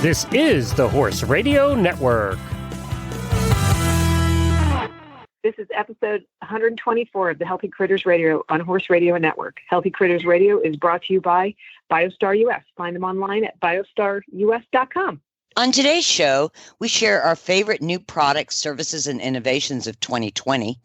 This is the Horse Radio Network. This is episode 124 of the Healthy Critters Radio on Horse Radio Network. Healthy Critters Radio is brought to you by Biostar US. Find them online at biostarus.com. On today's show, we share our favorite new products, services, and innovations of 2020.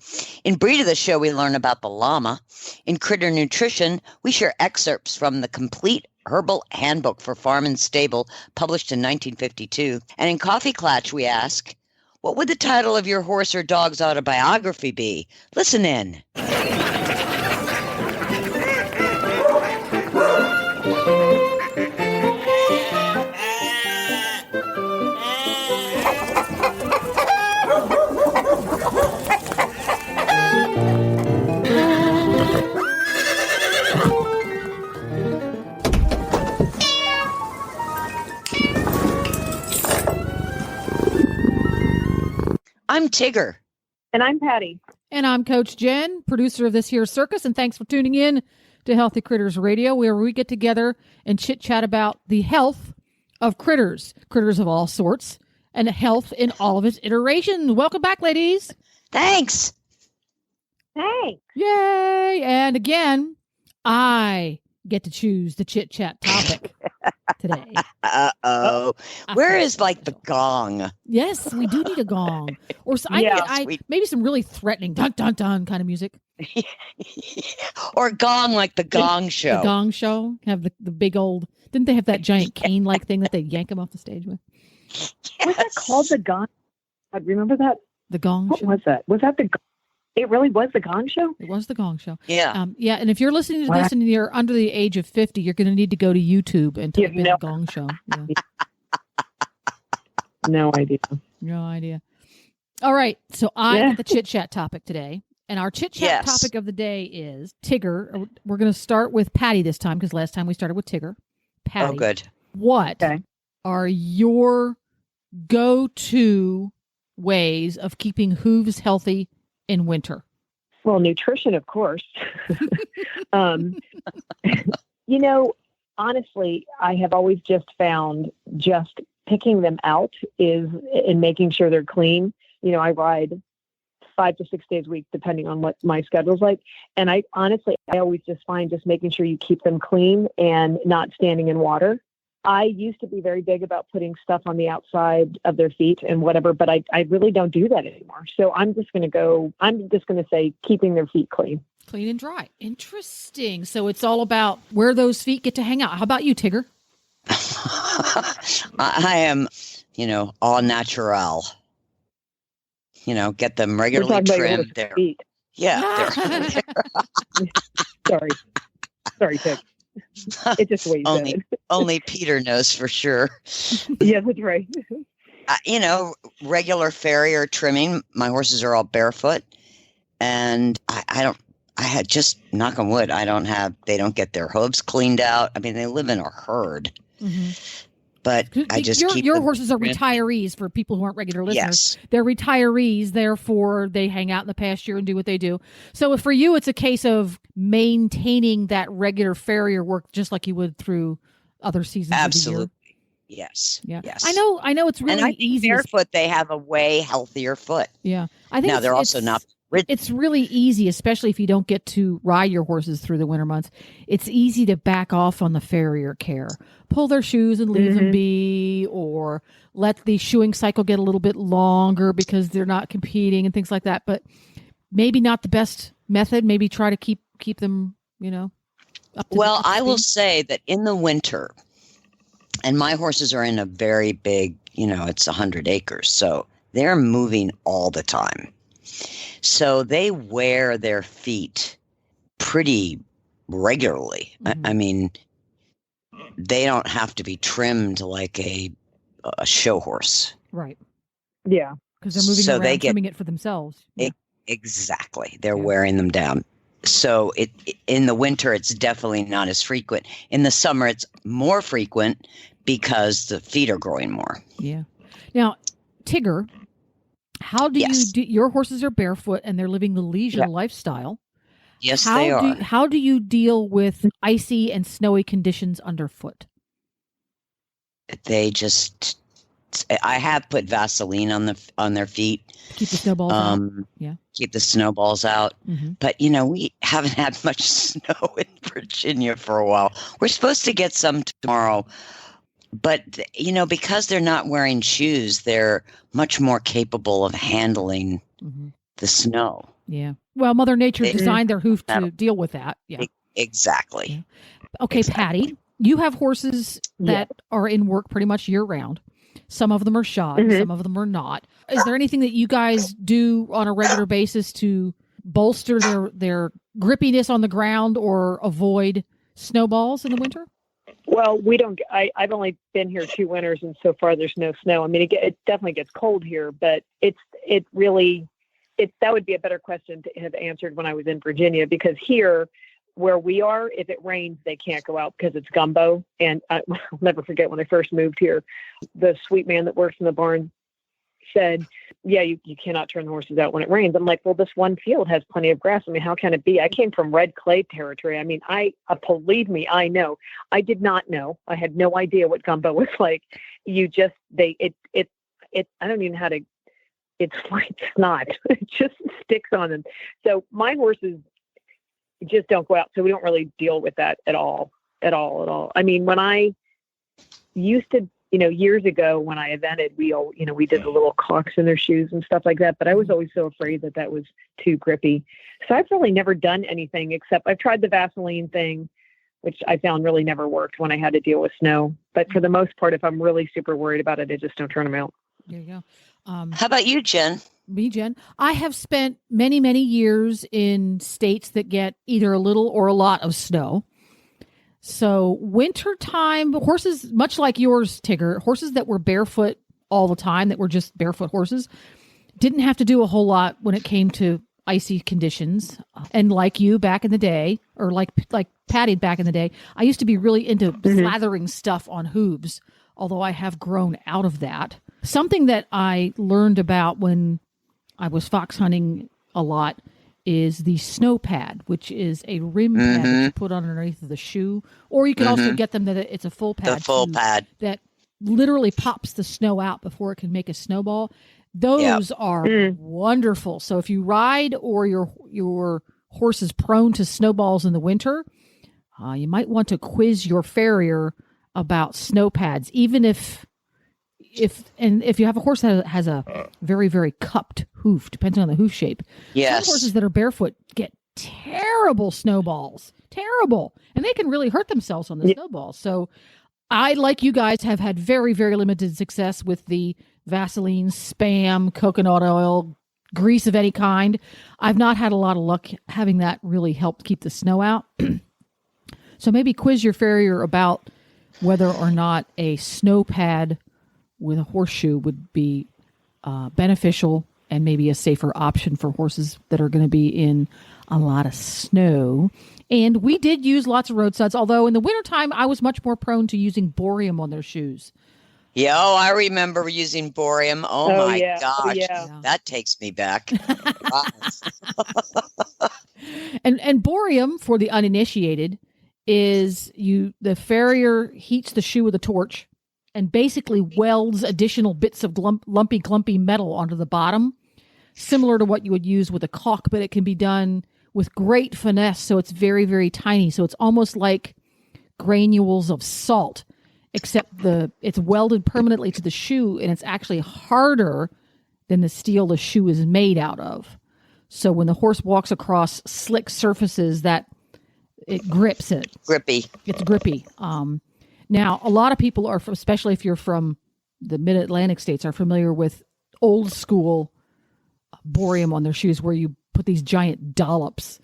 In Breed of the Show, we learn about the Llama. In Critter Nutrition, we share excerpts from the Complete Herbal Handbook for Farm and Stable, published in 1952. And in Coffee Klatch, we ask, what would the title of your horse or dog's autobiography be? Listen in. I'm Tigger. And I'm Patty. And I'm Coach Jen, producer of this here circus. And thanks for tuning in to Healthy Critters Radio, where we get together and chit-chat about the health of critters of all sorts, and health in all of its iterations. Welcome back, ladies. Thanks. Hey. Yay. And again, I get to choose the chit-chat topic today. Uh-oh. Where is like the gong? Yes, we do need a gong. Or maybe some really threatening dun dun dun kind of music. Or gong like the Gong Show. The Gong Show. Have the big old, didn't they have that giant cane-like thing that they yank them off the stage with? Yes. Was that called the Gong? I remember that. The Gong Show. What was that? Was that the It really was the Gong Show? It was the Gong Show. Yeah. Yeah, and if you're listening to this and you're under the age of 50, you're going to need to go to YouTube and type in the Gong Show. Yeah. No idea. No idea. All right, so I get the chit-chat topic today. And our chit-chat topic of the day is Tigger. We're going to start with Patty this time, because last time we started with Tigger. Patty. Oh, good. What are your go-to ways of keeping hooves healthy in winter? Well, nutrition, of course. Honestly, I have always just found just picking them out and making sure they're clean. I ride 5 to 6 days a week, depending on what my schedule's like. And I always just find just making sure you keep them clean and not standing in water. I used to be very big about putting stuff on the outside of their feet and whatever, but I really don't do that anymore. So I'm just going to say keeping their feet clean. Clean and dry. Interesting. So it's all about where those feet get to hang out. How about you, Tigger? I am, all natural. Get them regularly trimmed. There. Yeah. Sorry, Tig. It just weighs only Peter knows for sure. Yeah, that's right. Regular farrier trimming. My horses are all barefoot, and I had just knock on wood. They don't get their hooves cleaned out. I mean, they live in a herd, but I just your horses are retirees for people who aren't regular listeners. Yes. They're retirees, therefore they hang out in the pasture and do what they do. So for you, it's a case of maintaining that regular farrier work, just like you would through other seasons. Absolutely. Of the year. Yes. Yeah. Yes. I know it's really and I think easy. Barefoot, they have a way healthier foot. Yeah. I think now they're also not. It's really easy, especially if you don't get to ride your horses through the winter months. It's easy to back off on the farrier care. Pull their shoes and leave them be, or let the shoeing cycle get a little bit longer because they're not competing and things like that. But maybe not the best method. Maybe try to keep them, up to Well, I will say that in the winter, and my horses are in a very big, it's 100 acres. So they're moving all the time. So they wear their feet pretty regularly. I mean, they don't have to be trimmed like a show horse. Right. Yeah. Because they're moving around, trimming it for themselves. Yeah. Exactly. They're wearing them down. So in the winter, it's definitely not as frequent. In the summer, it's more frequent because the feet are growing more. Yeah. Now, Tigger, how do you do? Your horses are barefoot and they're living the leisure lifestyle. Yes, they are. How do you deal with icy and snowy conditions underfoot? they just, I have put Vaseline on their feet. Keep the snowballs out. Yeah. Keep the snowballs out. Mm-hmm. But, we haven't had much snow in Virginia for a while. We're supposed to get some tomorrow. But, because they're not wearing shoes, they're much more capable of handling the snow. Yeah. Well, Mother Nature designed their hoof to deal with that. Yeah. Exactly. Yeah. Okay, Patty, you have horses that are in work pretty much year round. Some of them are shod, some of them are not. Is there anything that you guys do on a regular basis to bolster their grippiness on the ground or avoid snowballs in the winter? Well, we don't. I've only been here 2 winters, and so far there's no snow. I mean, it definitely gets cold here, but that would be a better question to have answered when I was in Virginia, because here where we are, if it rains, they can't go out because it's gumbo. And I'll never forget when I first moved here, the sweet man that works in the barn said, yeah, you cannot turn the horses out when it rains. I'm like, well, this one field has plenty of grass. I mean, how can it be? I came from red clay territory. I mean, believe me, I know. I did not know. I had no idea what gumbo was like. I don't even know how to, it's like snot. It just sticks on them. So my horses just don't go out. So we don't really deal with that at all. I mean, when I used to, years ago when I evented, we did the little caulks in their shoes and stuff like that. But I was always so afraid that was too grippy. So I've really never done anything except I've tried the Vaseline thing, which I found really never worked when I had to deal with snow. But for the most part, if I'm really super worried about it, I just don't turn them out. There you go. How about you, Jen? Me, Jen. I have spent many, many years in states that get either a little or a lot of snow. So wintertime, horses, much like yours, Tigger, horses that were barefoot all the time, that were just barefoot horses, didn't have to do a whole lot when it came to icy conditions. And like you back in the day, or like Patty back in the day, I used to be really into slathering stuff on hooves, although I have grown out of that. Something that I learned about when I was fox hunting a lot is the snow pad, which is a rim pad that you put underneath of the shoe, or you can also get them that it's a full pad. The full pad that literally pops the snow out before it can make a snowball. Those are wonderful. So if you ride or your horse is prone to snowballs in the winter, you might want to quiz your farrier about snow pads, even if you have a horse that has a very, very cupped hoof, depending on the hoof shape. Yes. Some horses that are barefoot get terrible snowballs. Terrible. And they can really hurt themselves on the snowballs. So I, like you guys, have had very, very limited success with the Vaseline, Spam, coconut oil, grease of any kind. I've not had a lot of luck having that really help keep the snow out. So maybe quiz your farrier about whether or not a snow pad with a horseshoe would be beneficial and maybe a safer option for horses that are going to be in a lot of snow. And we did use lots of road suds, although in the wintertime, I was much more prone to using borium on their shoes. Yeah, I remember using borium. Oh my gosh, that takes me back. And borium, for the uninitiated, is the farrier heats the shoe with a torch and basically welds additional bits of lumpy, clumpy metal onto the bottom, similar to what you would use with a caulk, but it can be done with great finesse, so it's very, very tiny. So it's almost like granules of salt, except it's welded permanently to the shoe, and it's actually harder than the steel the shoe is made out of. So when the horse walks across slick surfaces, that it grips it. Grippy. It's grippy. Now, a lot of people are, especially if you're from the mid-Atlantic states, are familiar with old school borium on their shoes, where you put these giant dollops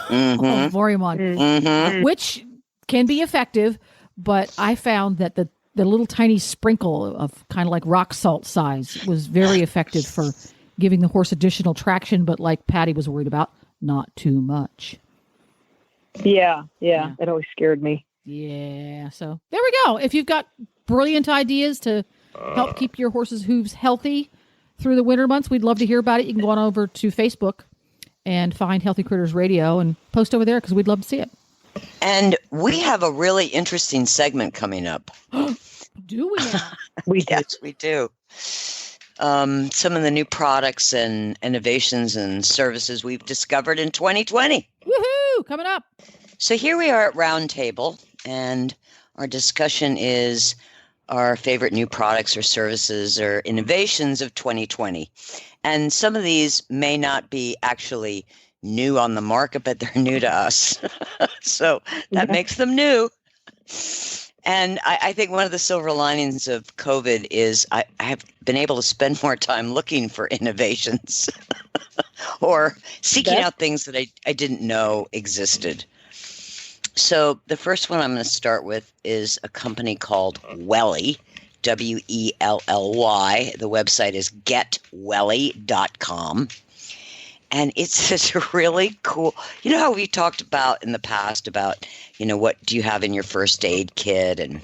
of borium on, which can be effective. But I found that the little tiny sprinkle of kind of like rock salt size was very effective for giving the horse additional traction. But like Patty was worried about, not too much. Yeah. It always scared me. Yeah. So there we go. If you've got brilliant ideas to help keep your horse's hooves healthy through the winter months, we'd love to hear about it. You can go on over to Facebook and find Healthy Critters Radio and post over there because we'd love to see it. And we have a really interesting segment coming up. Do we now? We do. Yes, we do. Some of the new products and innovations and services we've discovered in 2020. Woohoo! Coming up. So here we are at Roundtable, and our discussion is our favorite new products or services or innovations of 2020. And some of these may not be actually new on the market, but they're new to us. So that makes them new. And I think one of the silver linings of COVID is I have been able to spend more time looking for innovations or seeking out things that I didn't know existed. So the first one I'm going to start with is a company called Welly, Welly. The website is getwelly.com. And it's this really cool, you know how we talked about in the past about, what do you have in your first aid kit? And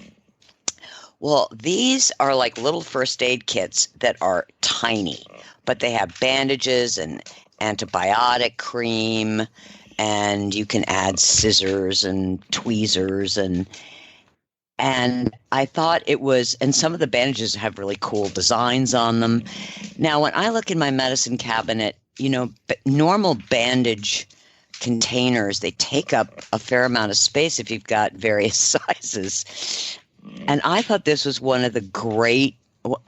well, these are like little first aid kits that are tiny, but they have bandages and antibiotic cream, and you can add scissors and tweezers and I thought it was, and some of the bandages have really cool designs on them. Now, when I look in my medicine cabinet, normal bandage containers, they take up a fair amount of space if you've got various sizes. And I thought this was one of the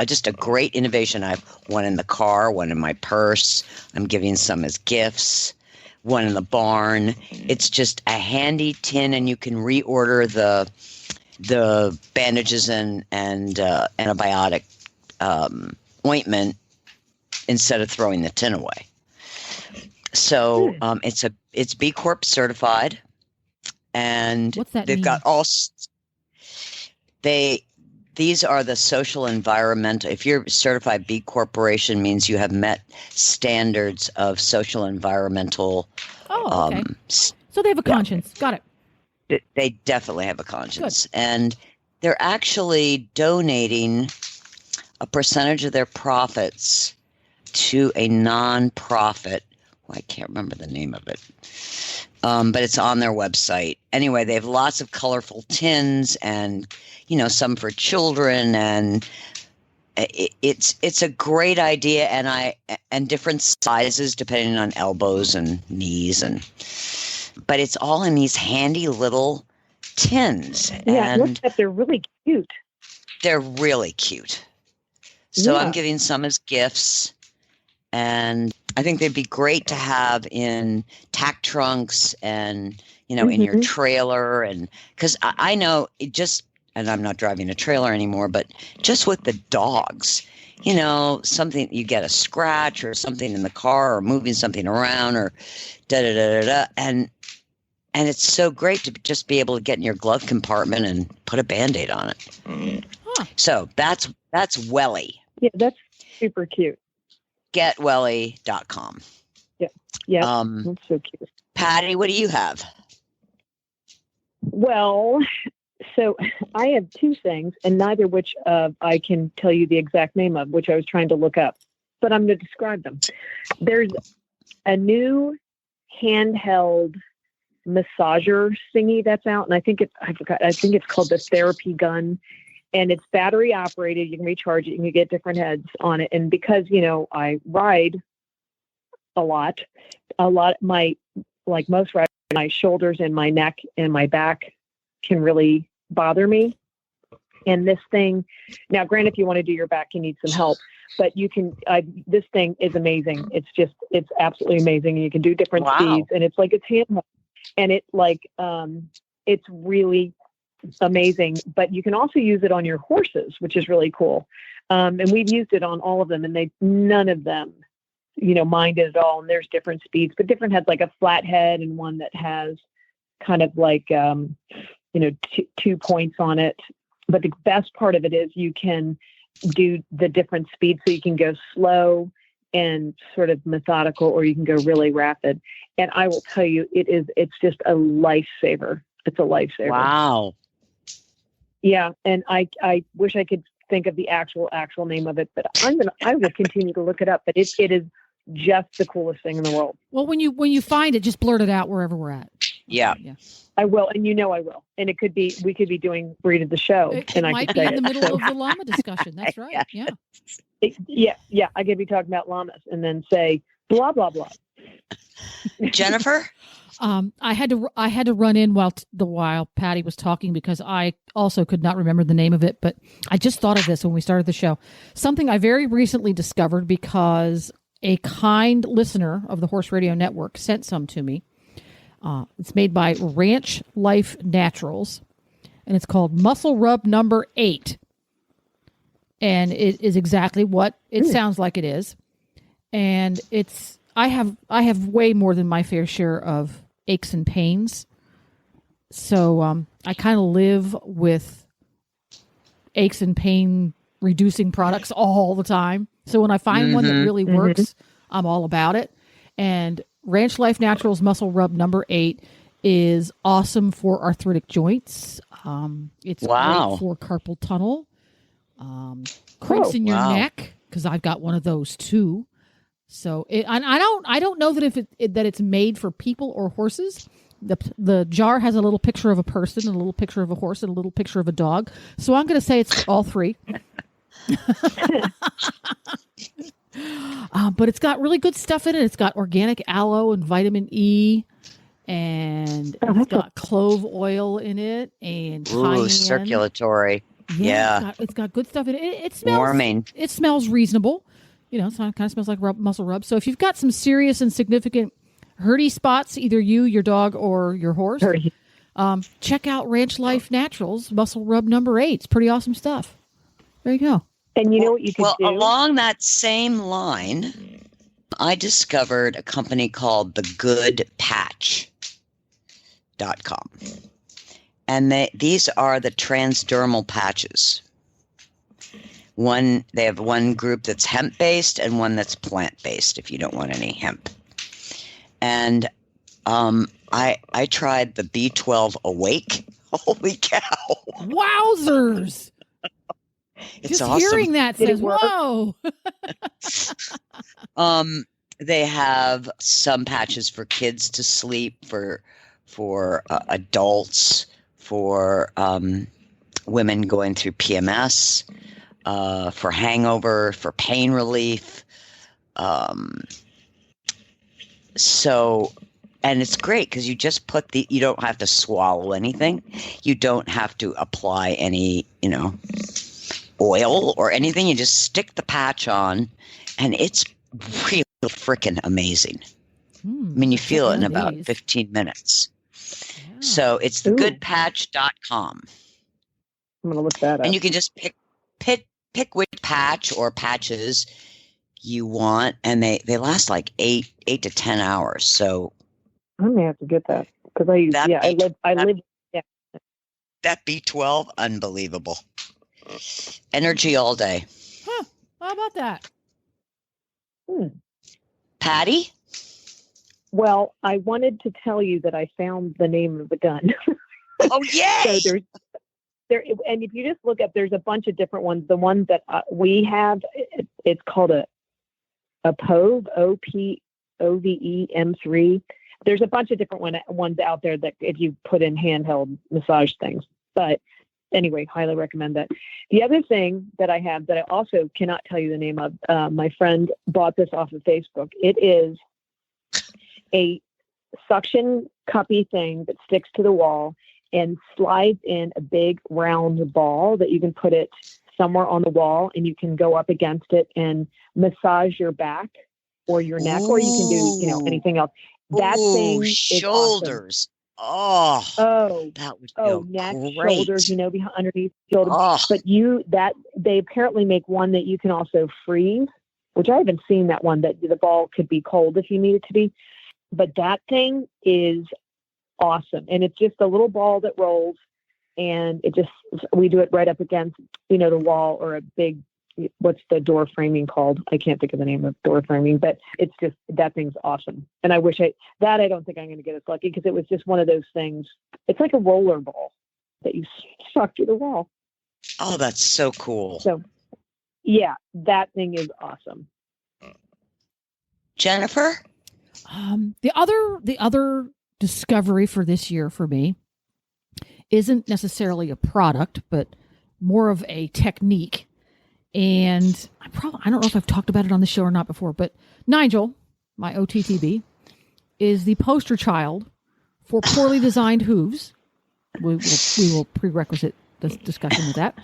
just a great innovation. I have one in the car, one in my purse. I'm giving some as gifts, one in the barn. It's just a handy tin, and you can reorder the bandages and antibiotic ointment instead of throwing the tin away. So it's B Corp certified, and what's that they've mean? got these are the social environmental. If you're certified B Corporation, means you have met standards of social environmental. Oh, okay. So they have a conscience. Got it. They definitely have a conscience. Good. And they're actually donating a percentage of their profits to a nonprofit. Well, I can't remember the name of it, but it's on their website. Anyway, they have lots of colorful tins and, some for children, and it's a great idea, and different sizes depending on elbows and knees, but it's all in these handy little tins. Yeah, and look at they're really cute. They're really cute. So Yeah. I'm giving some as gifts, and I think they'd be great to have in tack trunks and, in your trailer. And because I know it just, and I'm not driving a trailer anymore, but just with the dogs, something, you get a scratch or something in the car or moving something around or da-da-da-da-da. And it's so great to just be able to get in your glove compartment and put a Band-Aid on it. Huh. So that's Welly. Yeah, that's super cute. Getwelly.com. Yeah, that's so cute. Patty, what do you have? Well, so I have two things, and neither which I can tell you the exact name of, which I was trying to look up, but I'm going to describe them. There's a new handheld massager thingy that's out, and I think it's called the Therapy Gun, and it's battery operated. You can recharge it. You can get different heads on it, and because I ride a lot, like most riders, my shoulders and my neck and my back can really bother me. And this thing, now granted, if you want to do your back, you need some help, but you can, this thing is amazing. It's absolutely amazing. And you can do different speeds, and it's handheld, and it's really amazing, but you can also use it on your horses, which is really cool. And we've used it on all of them, and none of them, mind it at all. And there's different speeds, but different heads, like a flat head and one that has kind of 2 points on it. But the best part of it is you can do the different speeds, so you can go slow and sort of methodical, or you can go really rapid. And I will tell you, it's just a lifesaver. It's a lifesaver. Wow. Yeah. And I wish I could think of the actual name of it, but I will continue to look it up, but it is just the coolest thing in the world. Well, when you find it, just blurt it out wherever we're at. Yeah. Yeah. I will, and I will. And we could be doing Breed of the Show, It and I might could be say in the it. middle of the llama discussion. That's right. Yeah. Yeah. I could be talking about llamas and then say blah blah blah. Jennifer? I had to run in while Patty was talking because I also could not remember the name of it, but I just thought of this when we started the show. Something I very recently discovered because a kind listener of the Horse Radio Network sent some to me. It's made by Ranch Life Naturals, and it's called Muscle Rub Number 8. And it is exactly what it sounds like it is. And I have way more than my fair share of aches and pains. So I kind of live with aches and pain reducing products all the time. So when I find one that really works, I'm all about it. And Ranch Life Naturals Muscle Rub Number 8 is awesome for arthritic joints. It's great for carpal tunnel, cramps in your neck, because I've got one of those too. So I don't know that that it's made for people or horses. The jar has a little picture of a person, and a little picture of a horse, and a little picture of a dog. So I'm going to say it's all three. But it's got really good stuff in it. It's got organic aloe and vitamin E, and it's got clove oil in it, and cayenne. Circulatory. Yeah. It's got good stuff in it. It smells warming. It smells reasonable. It kind of smells like muscle rub. So if you've got some serious and significant hurty spots, either you, your dog, or your horse, check out Ranch Life Naturals Muscle Rub Number 8. It's pretty awesome stuff. There you go. And you know what you could do? Well, along that same line, I discovered a company called thegoodpatch.com. And these are the transdermal patches. They have one group that's hemp-based and one that's plant-based, if you don't want any hemp. And I tried the B12 Awake. Holy cow. Wowzers. It's Just awesome. Hearing that says, whoa. They have some patches for kids to sleep, for adults, for women going through PMS, for hangover, for pain relief. And it's great because you just put you don't have to swallow anything. You don't have to apply any, oil or anything. You just stick the patch on, and it's really freaking amazing. I mean, you feel it in about 15 minutes. Yeah. So it's thegoodpatch.com. I'm going to look that up. And you can just pick which patch or patches you want, and they last like 8 to 10 hours. So I may have to get that because I use I live. That B12, unbelievable. Energy all day. Huh. How about that? Patty? Well, I wanted to tell you that I found the name of the gun. Oh, yay! So and if you just look up, there's a bunch of different ones. The one that we have, it's called a POVE, OPOVE M3. There's a bunch of different ones out there that if you put in handheld massage things. But anyway, highly recommend that. The other thing that I have that I also cannot tell you the name of, my friend bought this off of Facebook. It is a suction cuppy thing that sticks to the wall and slides in a big round ball that you can put it somewhere on the wall, and you can go up against it and massage your back or your neck, or you can do, anything else. That thing is shoulders. Awesome. That would feel neck, great. shoulders, behind, underneath shoulders. But they apparently make one that you can also freeze, which I haven't seen that one, that the ball could be cold if you need it to be. But that thing is awesome. And it's just a little ball that rolls, and we do it right up against, the wall, or a big, what's the door framing called? I can't think of the name of door framing, but it's just, that thing's awesome. And I wish I don't think I'm going to get as lucky, because it was just one of those things. It's like a roller ball that you suck through the wall. Oh, that's so cool. So yeah, that thing is awesome. Jennifer? The other discovery for this year for me isn't necessarily a product, but more of a technique. And I don't know if I've talked about it on the show or not before, but Nigel, my OTTB, is the poster child for poorly designed hooves. We will prerequisite this discussion with that.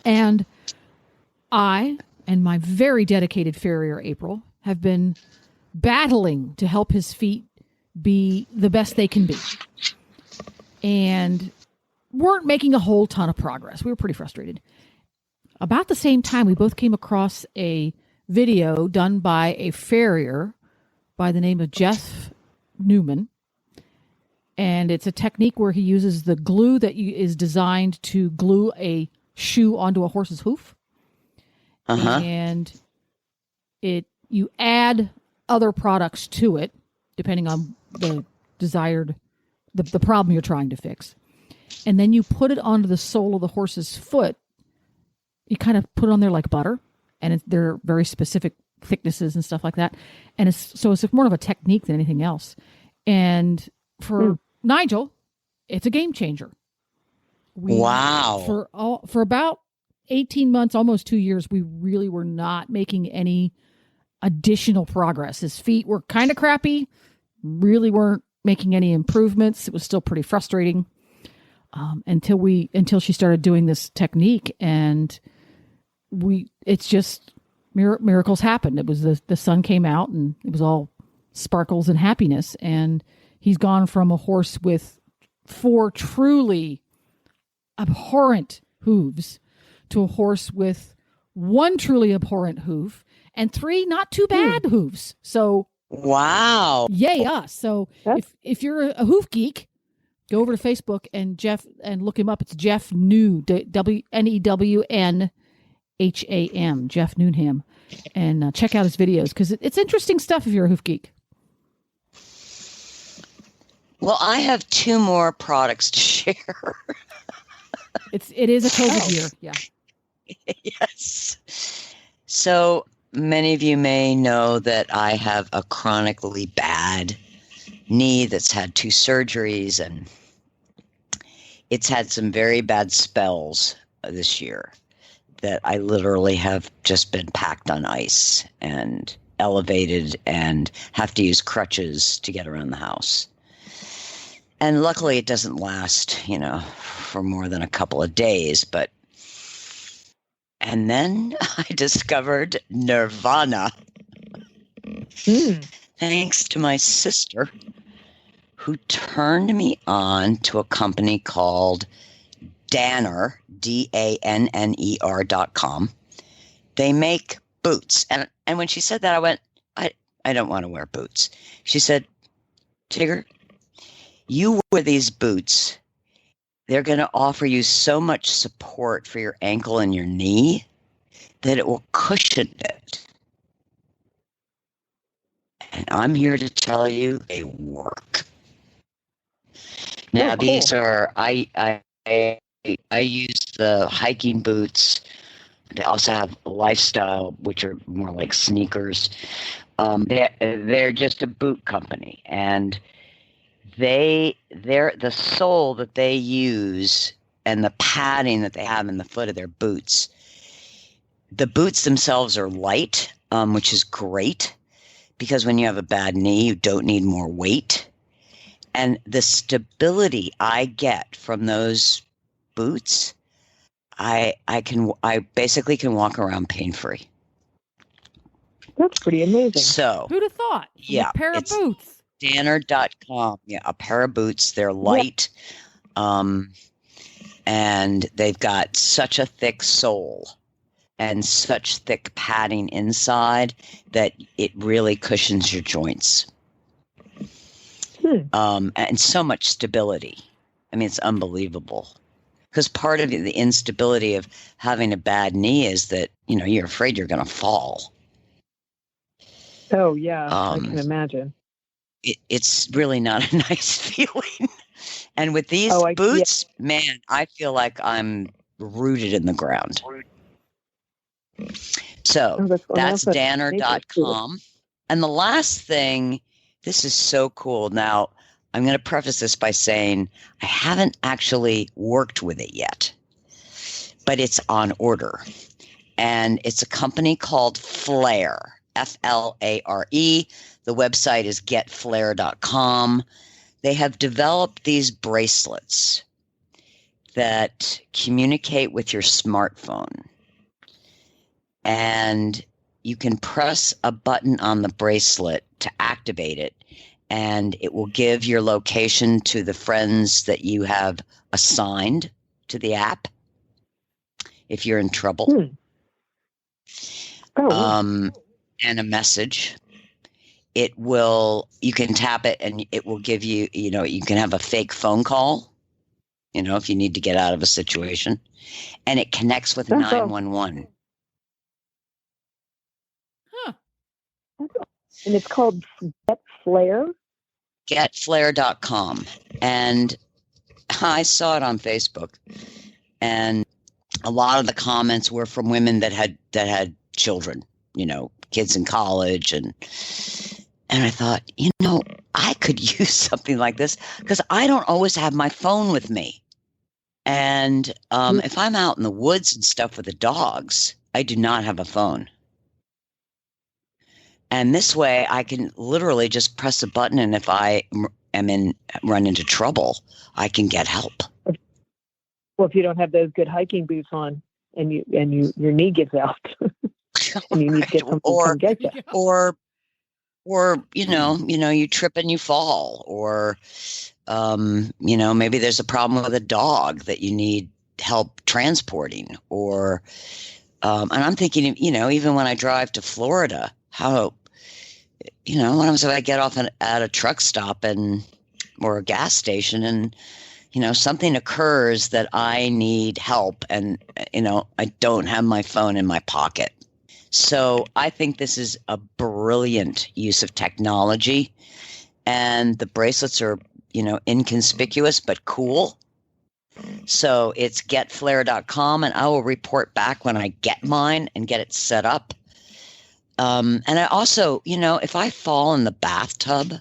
And I and my very dedicated farrier, April, have been battling to help his feet be the best they can be. And weren't making a whole ton of progress. We were pretty frustrated. About the same time, we both came across a video done by a farrier by the name of Jeff Newman. And it's a technique where he uses the glue that is designed to glue a shoe onto a horse's hoof. Uh-huh. And you add other products to it, depending on the desired, the problem you're trying to fix. And then you put it onto the sole of the horse's foot. You kind of put it on there like butter, and they're very specific thicknesses and stuff like that. And it's more of a technique than anything else. And for Nigel, it's a game changer. Wow. For about 18 months, almost 2 years, we really were not making any additional progress. His feet were kind of crappy, really weren't making any improvements. It was still pretty frustrating until she started doing this technique, and it's just miracles happened. It was the sun came out and it was all sparkles and happiness. And he's gone from a horse with 4 truly abhorrent hooves to a horse with 1 truly abhorrent hoof and 3 not too bad hooves. So wow. Yay us. So if you're a hoof geek, go over to Facebook and look him up. It's Jeff New, Newnham, Jeff Newnham, and check out his videos because it's interesting stuff if you're a hoof geek. Well, I have 2 more products to share. It is a COVID year, yeah. Yes. So many of you may know that I have a chronically bad knee that's had 2 surgeries, and it's had some very bad spells this year that I literally have just been packed on ice and elevated and have to use crutches to get around the house. And luckily it doesn't last, for more than a couple of days, and then I discovered Nirvana. Thanks to my sister, who turned me on to a company called Danner, DANNER.com. They make boots. And when she said that, I went, I don't want to wear boots. She said, Tigger, you wear these boots. They're going to offer you so much support for your ankle and your knee that it will cushion it. And I'm here to tell you they work. Now, these are, I use the hiking boots. They also have lifestyle, which are more like sneakers. They're just a boot company, and they're the sole that they use and the padding that they have in the foot of their boots. The boots themselves are light, which is great because when you have a bad knee, you don't need more weight. And the stability I get from those boots, I basically can walk around pain-free. That's pretty amazing. So who'd have thought? Yeah, a pair of boots. Danner.com. Yeah, a pair of boots. They're light. And they've got such a thick sole and such thick padding inside that it really cushions your joints. And so much stability. I mean, it's unbelievable. Because part of the instability of having a bad knee is that, you're afraid you're going to fall. Oh, yeah. I can imagine. It's really not a nice feeling. And with these boots, man, I feel like I'm rooted in the ground. So that's Danner.com. And the last thing, this is so cool. Now, I'm going to preface this by saying I haven't actually worked with it yet, but it's on order. And it's a company called Flare, Flare. The website is getflare.com. They have developed these bracelets that communicate with your smartphone. And you can press a button on the bracelet to activate it, and it will give your location to the friends that you have assigned to the app if you're in trouble. And a message. You can tap it and it will give you, you can have a fake phone call, if you need to get out of a situation, and it connects with 911. And it's called GetFlare? Getflare.com. And I saw it on Facebook. And a lot of the comments were from women that had children, kids in college. And I thought, I could use something like this because I don't always have my phone with me. And if I'm out in the woods and stuff with the dogs, I do not have a phone. And this way I can literally just press a button, and if I run into trouble, I can get help. Well, if you don't have those good hiking boots on and your knee gives out and you need to get something to come get you. Or you trip and you fall, or maybe there's a problem with a dog that you need help transporting, or and I'm thinking, even when I drive to Florida, how, what if I get off at a truck stop or a gas station and, something occurs that I need help and, I don't have my phone in my pocket. So I think this is a brilliant use of technology, and the bracelets are, inconspicuous but cool. So it's getflare.com, and I will report back when I get mine and get it set up. And I also, if I fall in the bathtub,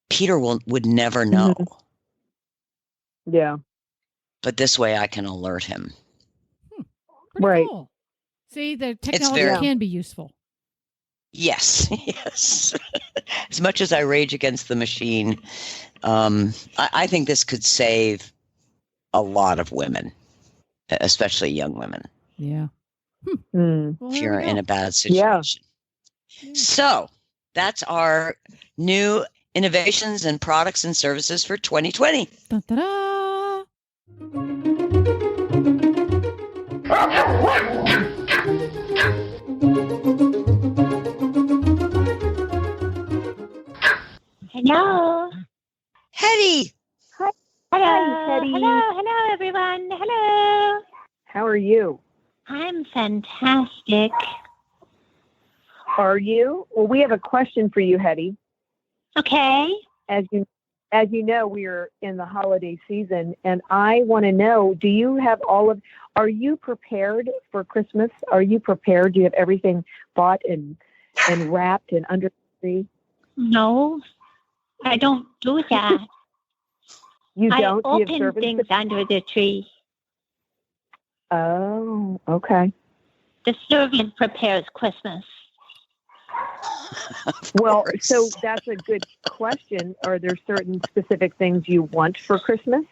Peter would never know. Yeah. But this way I can alert him. Right. Cool. See, the technology can be useful. Yes. Yes. As much as I rage against the machine, I think this could save a lot of women, especially young women. Yeah. If you're in a bad situation. Yeah. So that's our new innovations and products and services for 2020. Dun, da, da. Hello. Hetty. Hi. Hello, Hetty. Hello, everyone. Hello. How are you? I'm fantastic. Are you? Well, we have a question for you, Hetty. Okay. As you know, we are in the holiday season, and I want to know, do you have are you prepared for Christmas? Are you prepared? Do you have everything bought and wrapped and under the tree? No, I don't do that. You don't? I open things under the tree. Oh, okay. The servant prepares Christmas. Well, so that's a good question. Are there certain specific things you want for Christmas?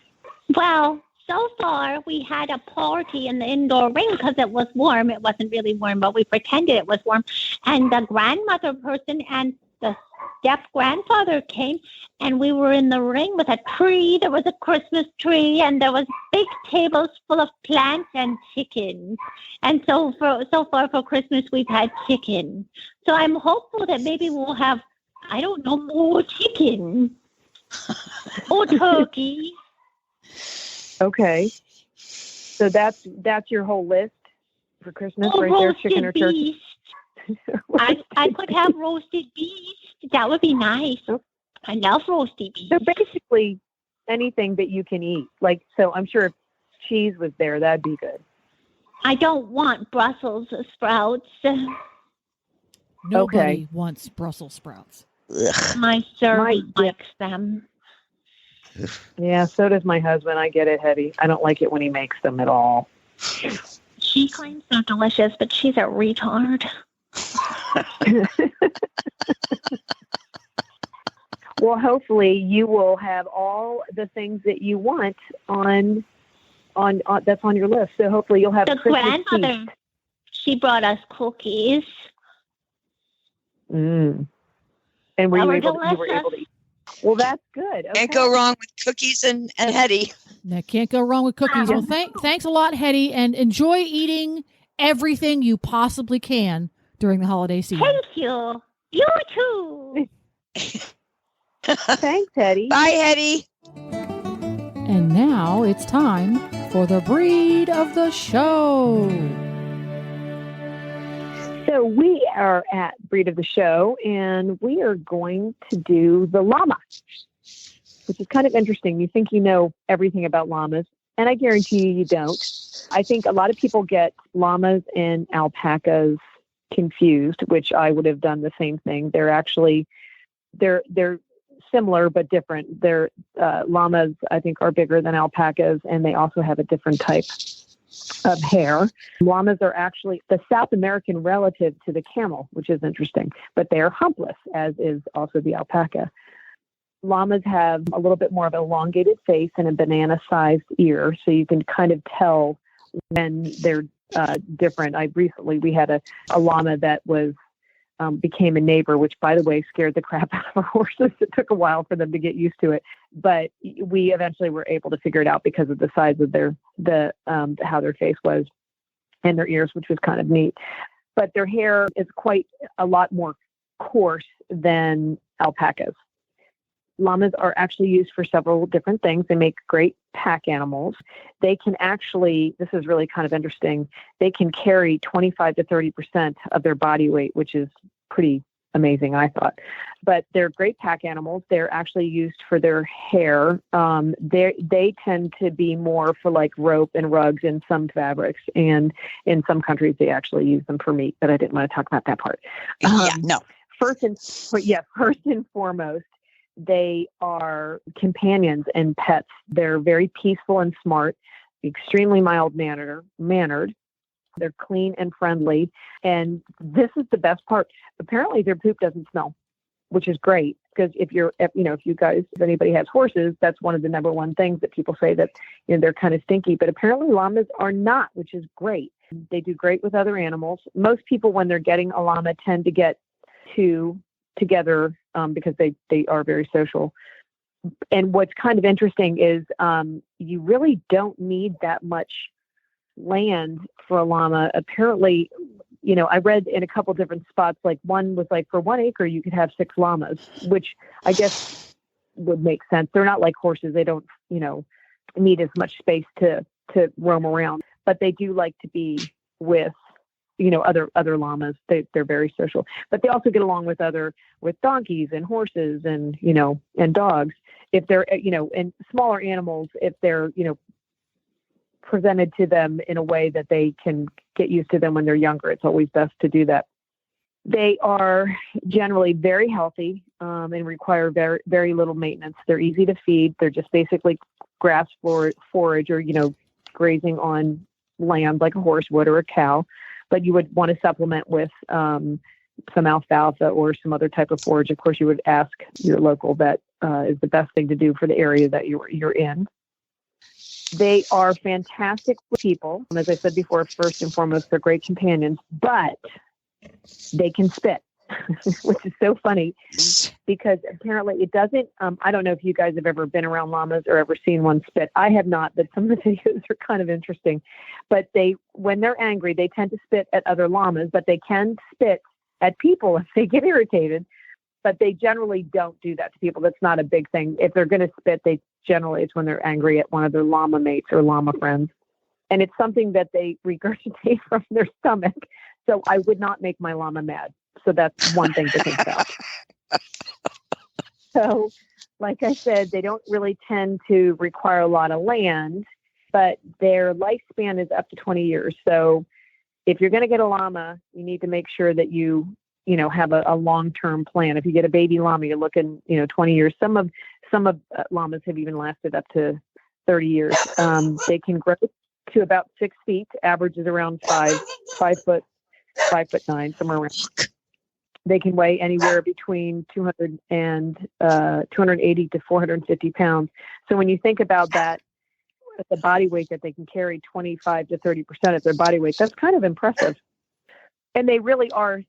Well, so far we had a party in the indoor ring because it was warm. It wasn't really warm, but we pretended it was warm. And the grandmother person and the step-grandfather came, and we were in the ring with a tree. There was a Christmas tree, and there was big tables full of plants and chicken. And so far for Christmas, we've had chicken. So I'm hopeful that maybe we'll have, I don't know, more chicken or turkey. Okay. So that's your whole list for Christmas, right there, chicken or turkey? I could have roasted beef. That would be nice. I love roasted beef. So basically anything that you can eat. So I'm sure if cheese was there, that'd be good. I don't want Brussels sprouts. Nobody wants Brussels sprouts. Ugh. My servant likes them. Yeah, so does my husband. I get it, Hetty. I don't like it when he makes them at all. She claims they're delicious, but she's a retard. Well, hopefully you will have all the things that you want on that's on your list. So hopefully you'll have The a Christmas grandmother, feast. she brought us cookies. Mm. And were They you were able delicious. to eat? Well, that's good. Okay. Can't go wrong with cookies and Hetty. That can't go wrong with cookies. Well, thanks a lot, Hetty, and enjoy eating everything you possibly can during the holiday season. Thank you. You too. Thanks, Hetty. Bye, Hetty. And now it's time for the breed of the show. So we are at Breed of the Show, and we are going to do the llama, which is kind of interesting. You think you know everything about llamas, and I guarantee you don't. I think a lot of people get llamas and alpacas confused, which I would have done the same thing. They're actually, they're similar but different. They're llamas, I think, are bigger than alpacas, and they also have a different type of hair. Llamas are actually the South American relative to the camel, which is interesting, but they are humpless, as is also the alpaca. Llamas have a little bit more of an elongated face and a banana-sized ear, so you can kind of tell when they're different. We had a llama that was became a neighbor, which, by the way, scared the crap out of our horses. It took a while for them to get used to it, but we eventually were able to figure it out because of the size of how their face was and their ears, which was kind of neat. But their hair is quite a lot more coarse than alpacas. Llamas are actually used for several different things. They make great pack animals. They can actually, this is really kind of interesting, they can carry 25 to 30% of their body weight, which is pretty amazing, I thought. But they're great pack animals. They're actually used for their hair. They tend to be more for like rope and rugs and some fabrics. And in some countries, they actually use them for meat, but I didn't want to talk about that part. No. First and foremost, they are companions and pets. They're very peaceful and smart, extremely mild-mannered. They're clean and friendly. And this is the best part. Apparently, their poop doesn't smell, which is great. Because if anybody has horses, that's one of the number one things that people say that, they're kind of stinky. But apparently llamas are not, which is great. They do great with other animals. Most people, when they're getting a llama, tend to get two together because they are very social. And what's kind of interesting is you really don't need that much land for a llama. Apparently, I read in a couple different spots, like one was like for 1 acre, you could have 6 llamas, which I guess would make sense. They're not like horses. They don't, need as much space to roam around, but they do like to be with other llamas. They're very social, but they also get along with donkeys and horses and dogs. If they're, and smaller animals, if they're, presented to them in a way that they can get used to them when they're younger, it's always best to do that. They are generally very healthy and require very, very little maintenance. They're easy to feed. They're just basically grass forage or, grazing on land like a horse would or a cow. But you would want to supplement with some alfalfa or some other type of forage. Of course, you would ask your local vet is the best thing to do for the area that you're in. They are fantastic people. As I said before, first and foremost, they're great companions, but they can spit, which is so funny because apparently it doesn't. I don't know if you guys have ever been around llamas or ever seen one spit. I have not, but some of the videos are kind of interesting. But when they're angry, they tend to spit at other llamas, but they can spit at people if they get irritated. But they generally don't do that to people. That's not a big thing. If they're going to spit, it's when they're angry at one of their llama mates or llama friends. And it's something that they regurgitate from their stomach. So I would not make my llama mad. So that's one thing to think about. So, like I said, they don't really tend to require a lot of land, but their lifespan is up to 20 years. So if you're going to get a llama, you need to make sure that you have a long-term plan. If you get a baby llama, you're looking, 20 years. Some of llamas have even lasted up to 30 years. They can grow to about 6 feet. Average is around 5'9", somewhere around. They can weigh anywhere between 200 and 280 to 450 pounds. So when you think about that, the body weight that they can carry, 25 to 30% of their body weight, that's kind of impressive. And they really are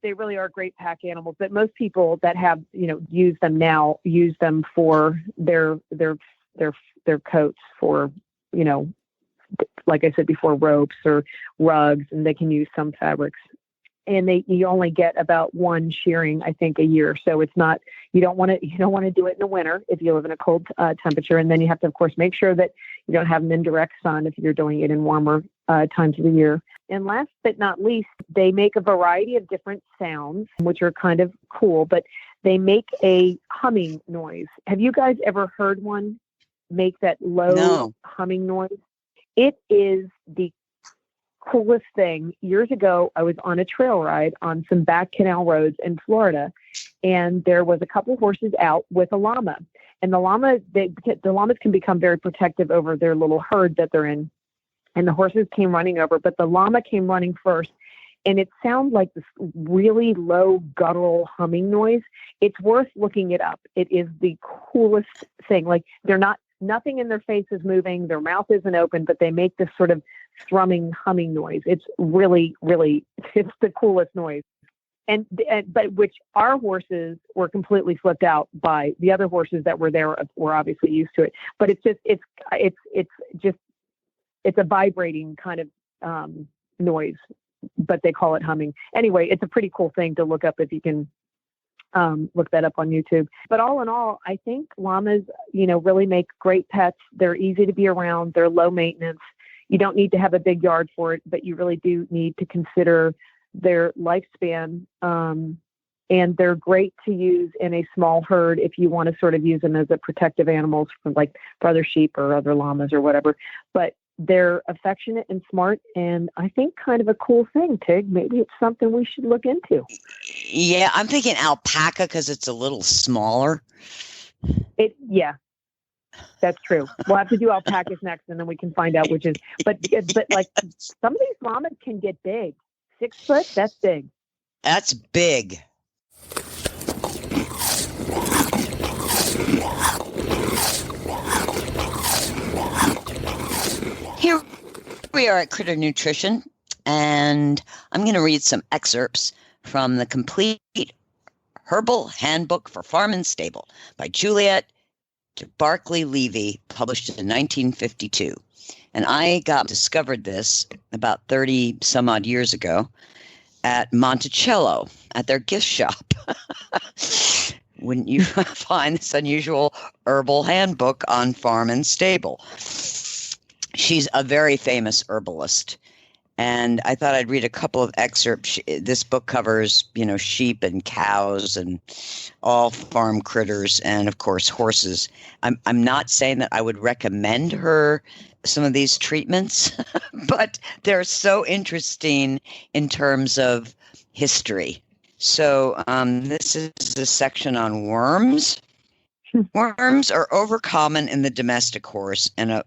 great pack animals. But most people that have, use them now, use them for their coats, for, like I said before, ropes or rugs, and they can use some fabrics. And you only get about one shearing, I think, a year. So it's not, you don't want to do it in the winter if you live in a cold temperature. And then you have to, of course, make sure that you don't have them in direct sun if you're doing it in warmer times of the year. And last but not least, they make a variety of different sounds, which are kind of cool, but they make a humming noise. Have you guys ever heard one make that low humming noise? It is the coolest thing. Years ago, I was on a trail ride on some back canal roads in Florida, and there was a couple horses out with a llama. And the llamas can become very protective over their little herd that they're in. And the horses came running over, but the llama came running first. And it sounds like this really low guttural humming noise. It's worth looking it up. It is the coolest thing. Like, nothing in their face is moving. Their mouth isn't open, but they make this sort of thrumming, humming noise. It's really, really, it's the coolest noise. But which our horses were completely flipped out by. The other horses that were there were obviously used to it. But it's a vibrating kind of noise, but they call it humming. Anyway, it's a pretty cool thing to look up if you can look that up on YouTube. But all in all, I think llamas, really make great pets. They're easy to be around. They're low maintenance. You don't need to have a big yard for it, but you really do need to consider their lifespan. And they're great to use in a small herd if you want to sort of use them as a protective animals for other sheep or other llamas or whatever. But they're affectionate and smart, and I think kind of a cool thing, Tig. Maybe it's something we should look into. Yeah, I'm thinking alpaca because it's a little smaller. Yeah, that's true. We'll have to do alpacas next, and then we can find out which is. But like some of these llamas can get big. 6 foot, that's big. That's big. Here we are at Critter Nutrition, and I'm going to read some excerpts from the Complete Herbal Handbook for Farm and Stable by Juliet Barclay Levy, published in 1952. And I discovered this about 30 some odd years ago at Monticello at their gift shop. Wouldn't you find this unusual herbal handbook on farm and stable? She's a very famous herbalist, and I thought I'd read a couple of excerpts. This book covers, sheep and cows and all farm critters, and of course horses. I'm not saying that I would recommend her some of these treatments, but they're so interesting in terms of history. So this is a section on worms. Worms are overcommon in the domestic horse and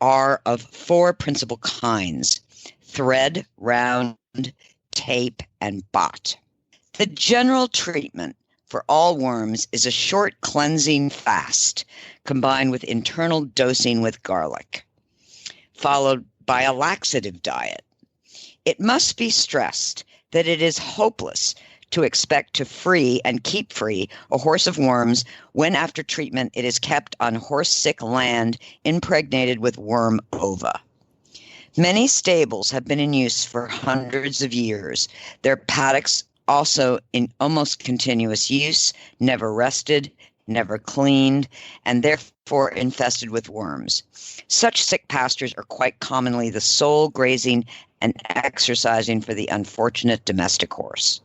are of 4 principal kinds: thread, round, tape, and bot. The general treatment for all worms is a short cleansing fast combined with internal dosing with garlic, followed by a laxative diet. It must be stressed that it is hopeless to expect to free and keep free a horse of worms when after treatment it is kept on horse-sick land impregnated with worm ova. Many stables have been in use for hundreds of years. Their paddocks also in almost continuous use, never rested, never cleaned, and therefore infested with worms. Such sick pastures are quite commonly the sole grazing and exercising for the unfortunate domestic horse.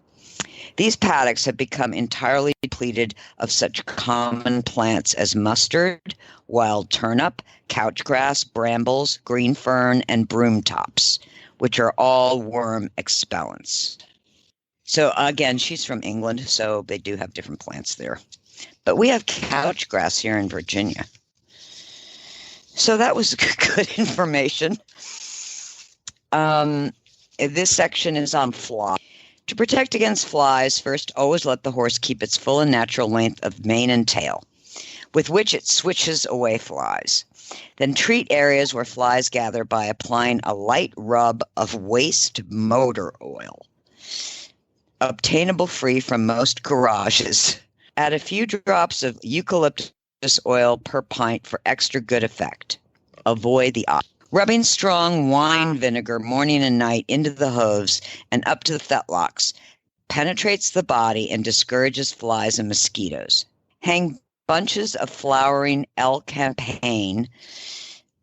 These paddocks have become entirely depleted of such common plants as mustard, wild turnip, couchgrass, brambles, green fern, and broom tops, which are all worm expellents. So again, she's from England, so they do have different plants there. But we have couch grass here in Virginia. So that was good information. This section is on flies. To protect against flies, first always let the horse keep its full and natural length of mane and tail, with which it switches away flies. Then treat areas where flies gather by applying a light rub of waste motor oil, obtainable free from most garages. Add a few drops of eucalyptus oil per pint for extra good effect. Avoid the eye. Rubbing strong wine vinegar morning and night into the hooves and up to the fetlocks penetrates the body and discourages flies and mosquitoes. Hang bunches of flowering El Campaign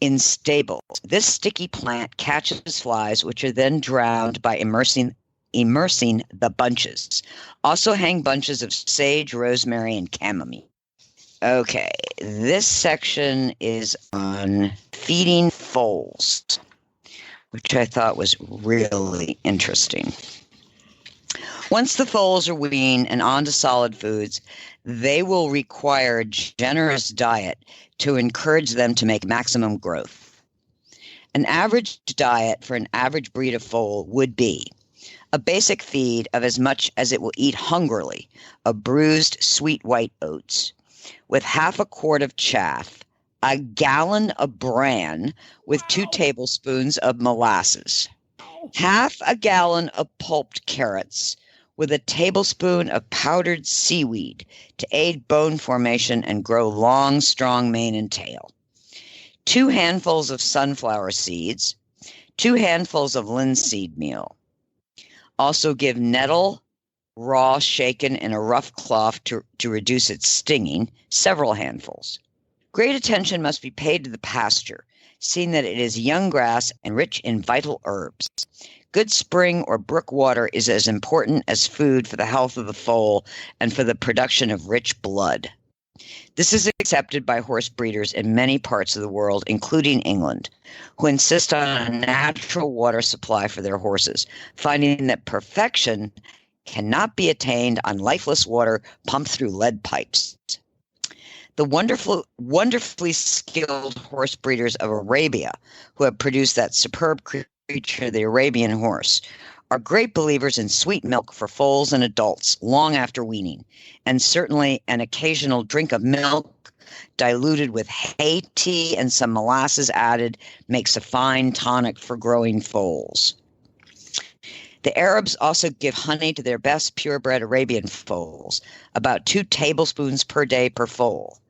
in stables. This sticky plant catches flies, which are then drowned by immersing the bunches. Also hang bunches of sage, rosemary, and chamomile. Okay, this section is on feeding foals, which I thought was really interesting. Once the foals are weaned and onto solid foods, they will require a generous diet to encourage them to make maximum growth. An average diet for an average breed of foal would be a basic feed of as much as it will eat hungrily of bruised sweet white oats, with half a quart of chaff, a gallon of bran with 2 tablespoons of molasses, half a gallon of pulped carrots with a tablespoon of powdered seaweed to aid bone formation and grow long, strong mane and tail, 2 handfuls of sunflower seeds, 2 handfuls of linseed meal. Also give nettle raw shaken in a rough cloth to reduce its stinging, several handfuls. Great attention must be paid to the pasture, seeing that it is young grass and rich in vital herbs. Good spring or brook water is as important as food for the health of the foal and for the production of rich blood. This is accepted by horse breeders in many parts of the world, including England, who insist on a natural water supply for their horses, finding that perfection cannot be attained on lifeless water pumped through lead pipes. The wonderfully skilled horse breeders of Arabia, who have produced that superb creature, the Arabian horse, are great believers in sweet milk for foals and adults long after weaning, and certainly an occasional drink of milk diluted with hay tea and some molasses added makes a fine tonic for growing foals. The Arabs also give honey to their best purebred Arabian foals, about 2 tablespoons per day per foal.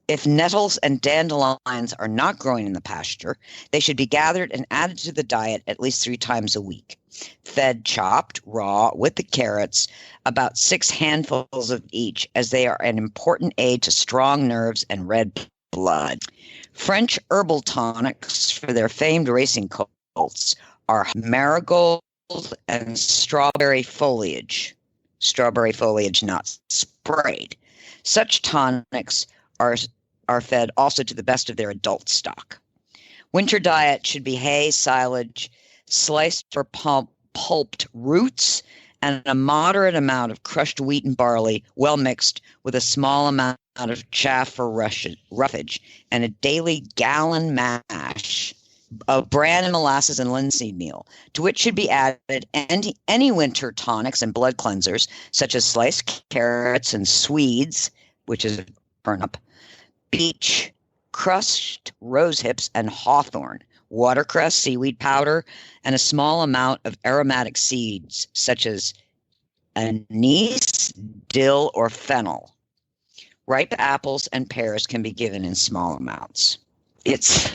If nettles and dandelions are not growing in the pasture, they should be gathered and added to the diet at least 3 times a week. Fed chopped, raw, with the carrots, about 6 handfuls of each, as they are an important aid to strong nerves and red blood. French herbal tonics for their famed racing colts are marigold and strawberry foliage not sprayed. Such tonics are fed also to the best of their adult stock. Winter diet should be hay, silage, sliced or pulped roots, and a moderate amount of crushed wheat and barley, well mixed with a small amount of chaff for roughage, and a daily gallon mash of bran and molasses and linseed meal, to which should be added any winter tonics and blood cleansers, such as sliced carrots and swedes, which is turnip, beech, crushed rose hips, and hawthorn, watercress, seaweed powder, and a small amount of aromatic seeds, such as anise, dill, or fennel. Ripe apples and pears can be given in small amounts. It's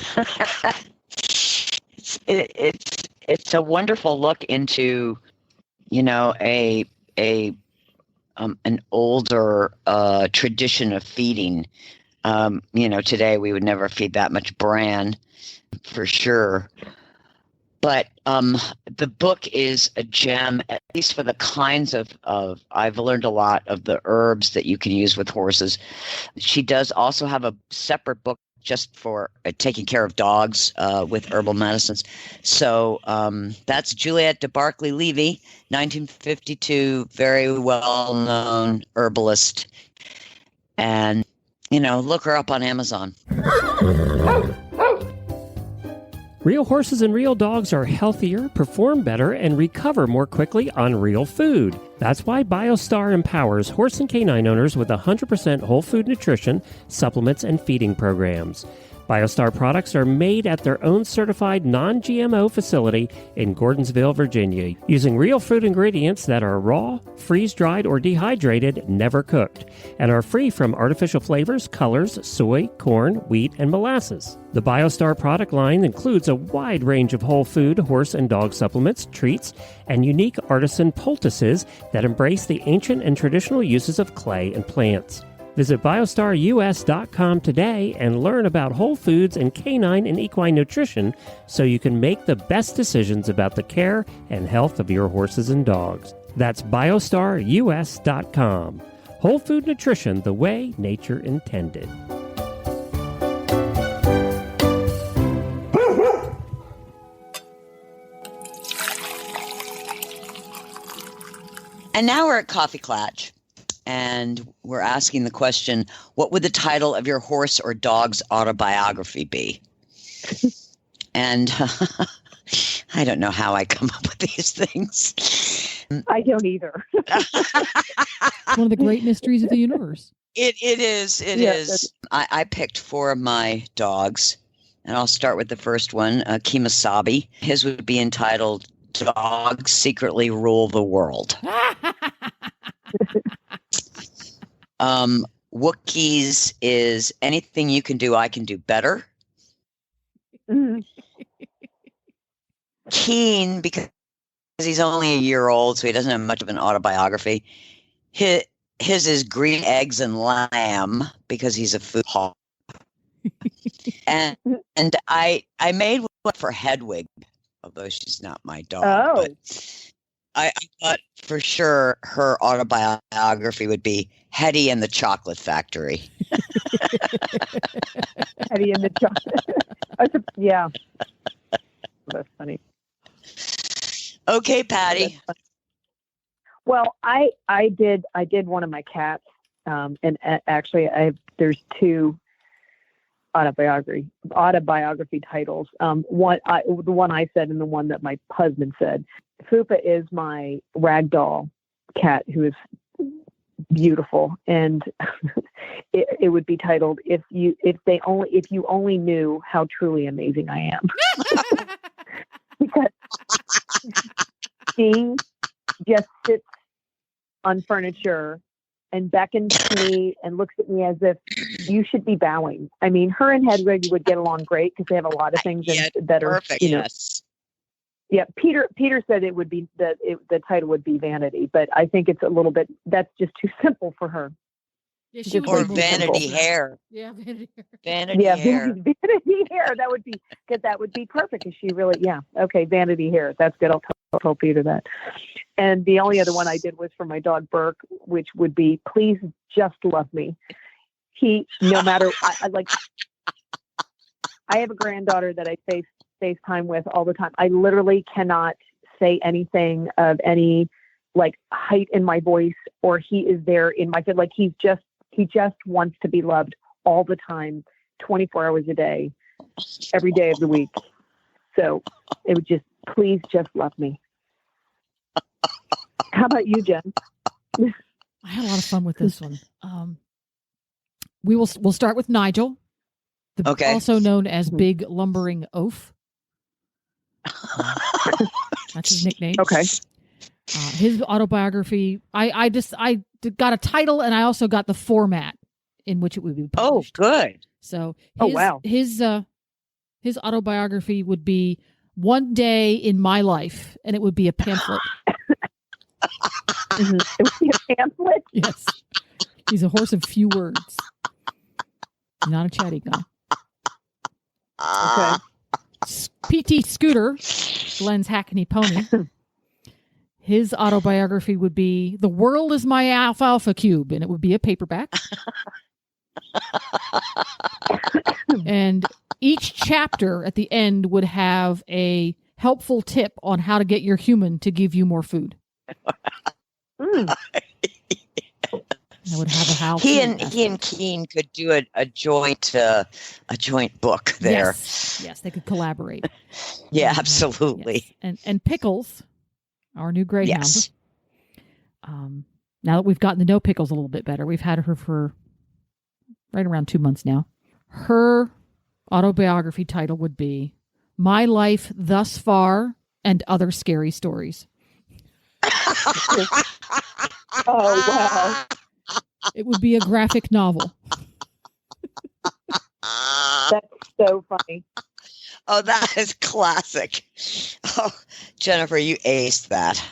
it's a wonderful look into, an older tradition of feeding. Today we would never feed that much bran, for sure. But the book is a gem, at least for the kinds of I've learned a lot of the herbs that you can use with horses. She does also have a separate book just for taking care of dogs with herbal medicines. So that's Juliette de Barclay Levy, 1952, very well-known herbalist. And, look her up on Amazon. Real horses and real dogs are healthier, perform better, and recover more quickly on real food. That's why Biostar empowers horse and canine owners with 100% whole food nutrition, supplements, and feeding programs. Biostar products are made at their own certified non-GMO facility in Gordonsville, Virginia, using real fruit ingredients that are raw, freeze-dried, or dehydrated, never cooked, and are free from artificial flavors, colors, soy, corn, wheat, and molasses. The Biostar product line includes a wide range of whole food, horse and dog supplements, treats, and unique artisan poultices that embrace the ancient and traditional uses of clay and plants. Visit biostarus.com today and learn about whole foods and canine and equine nutrition so you can make the best decisions about the care and health of your horses and dogs. That's biostarus.com. Whole food nutrition the way nature intended. And now we're at Coffee Klatch. And we're asking the question, what would the title of your horse or dog's autobiography be? And I don't know how I come up with these things. I don't either. One of the great mysteries of the universe. It is. It is. I picked 4 of my dogs, and I'll start with the first one, Kemosabe. His would be entitled, Dogs Secretly Rule the World. Wookiees is anything you can do, I can do better. Mm-hmm. Keen, because he's only a year old, so he doesn't have much of an autobiography. His is Green Eggs and Lamb, because he's a food hog. and I made one for Hedwig, although she's not my dog. Oh. But I thought for sure her autobiography would be Hetty and the Chocolate Factory. Hetty and the Chocolate. Yeah. That's funny. Okay, Patty. Well, I did one of my cats, and actually there's 2 autobiography titles. The one I said and the one that my husband said. Fupa is my ragdoll cat who is beautiful, and it would be titled if you only knew how truly amazing I am. Because she just sits on furniture and beckons to me and looks at me as if you should be bowing. I mean, her and Hedwig would get along great because they have a lot of things that are perfect. Yes. Yeah, Peter said it would be the title would be Vanity, but I think it's a little bit, that's just too simple for her. Yeah, or Vanity Hair. Yeah, Vanity Hair. Vanity Hair. Vanity Hair. That would be perfect. Is she really? Yeah. Okay. Vanity Hair. That's good. I'll tell Peter that. And the only other one I did was for my dog Burke, which would be Please Just Love Me. He, no matter, I have a granddaughter that I FaceTime with all the time. I literally cannot say anything of any height in my voice, or he is there in my face. He just wants to be loved all the time, 24 hours a day, every day of the week. So it would just, please just love me. How about you, Jen? I had a lot of fun with this one. We'll start with Nigel, also known as Big Lumbering Oaf. That's his nickname. Okay. His autobiography, I got a title, and I also got the format in which it would be published. Oh, good. So his autobiography would be One Day in My Life, and it would be a pamphlet. Mm-hmm. It would be a pamphlet? Yes. He's a horse of few words. Not a chatty guy. Okay. PT Scooter, Glenn's Hackney pony. His autobiography would be The World is My Alfalfa Cube, and it would be a paperback. And each chapter at the end would have a helpful tip on how to get your human to give you more food. Mm. I would have a house. He and Keen could do a joint book there. Yes, they could collaborate. Yeah, absolutely. Yes. And Pickles, our new greyhound. Yes. Now that we've gotten to know Pickles a little bit better, we've had her for right around 2 months now. Her autobiography title would be My Life Thus Far and Other Scary Stories. Oh, wow. It would be a graphic novel. That's so funny. Oh, that is classic. Oh, Jennifer, you aced that.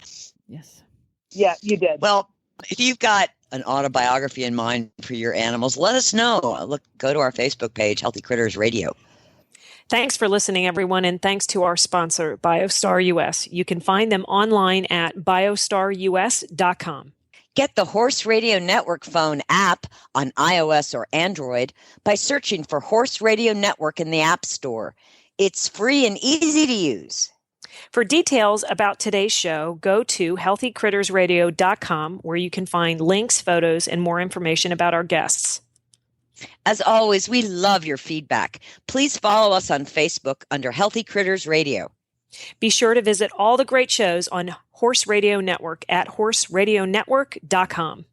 Yes. Yeah, you did. Well, if you've got an autobiography in mind for your animals, let us know. Go to our Facebook page, Healthy Critters Radio. Thanks for listening, everyone, and thanks to our sponsor, Biostar US. You can find them online at biostarus.com. Get the Horse Radio Network phone app on iOS or Android by searching for Horse Radio Network in the App Store. It's free and easy to use. For details about today's show, go to healthycrittersradio.com, where you can find links, photos, and more information about our guests. As always, we love your feedback. Please follow us on Facebook under Healthy Critters Radio. Be sure to visit all the great shows on Horse Radio Network at horseradionetwork.com.